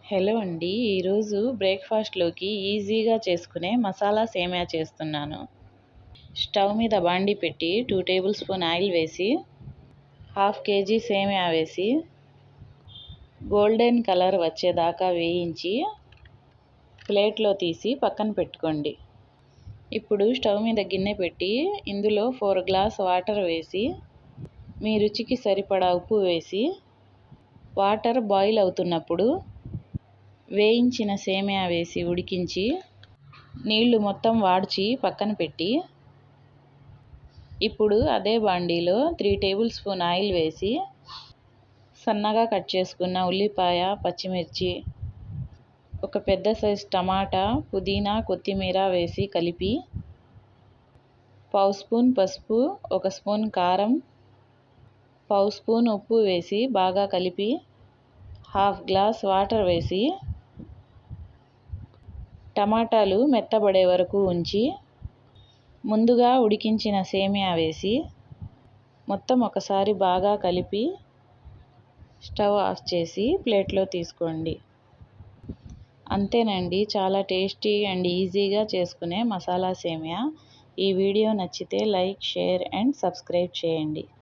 Hello అండి, ఈరోజు బ్రేక్ఫాస్ట్లోకి ఈజీగా చేసుకునే మసాలా సేమియా చేస్తున్నాను. స్టవ్ మీద బాండీ పెట్టి 2 టేబుల్ స్పూన్ ఆయిల్ వేసి 1/2 కేజీ సేమియా వేసి గోల్డెన్ కలర్ వచ్చేదాకా వేయించి ప్లేట్లో తీసి పక్కన పెట్టుకోండి. ఇప్పుడు స్టవ్ మీద గిన్నె పెట్టి ఇందులో 4 గ్లాస్ వాటర్ వేసి మీ రుచికి సరిపడా ఉప్పు వేసి వాటర్ బాయిల్ అవుతున్నప్పుడు వేయించిన సేమియా వేసి ఉడికించి నీళ్లు మొత్తం వాడ్చి పక్కన పెట్టి ఇప్పుడు అదే బాండీలో 3 టేబుల్ స్పూన్ ఆయిల్ వేసి సన్నగా కట్ చేసుకున్న ఉల్లిపాయ, పచ్చిమిర్చి, ఒక పెద్ద సైజ్ టమాటా, పుదీనా, కొత్తిమీర వేసి కలిపి 1/2 స్పూన్ పసుపు, 1 స్పూన్ కారం, 1/2 స్పూన్ ఉప్పు వేసి బాగా కలిపి 1/2 గ్లాస్ వాటర్ వేసి టమాటాలు మెత్తబడే వరకు ఉంచి ముందుగా ఉడికించిన సేమియా వేసి మొత్తం ఒకసారి బాగా కలిపి స్టవ్ ఆఫ్ చేసి ప్లేట్లో తీసుకోండి. అంతేనండి, చాలా టేస్టీ అండ్ ఈజీగా చేసుకునే మసాలా సేమియా. ఈ వీడియో నచ్చితే లైక్, షేర్ అండ్ సబ్స్క్రైబ్ చేయండి.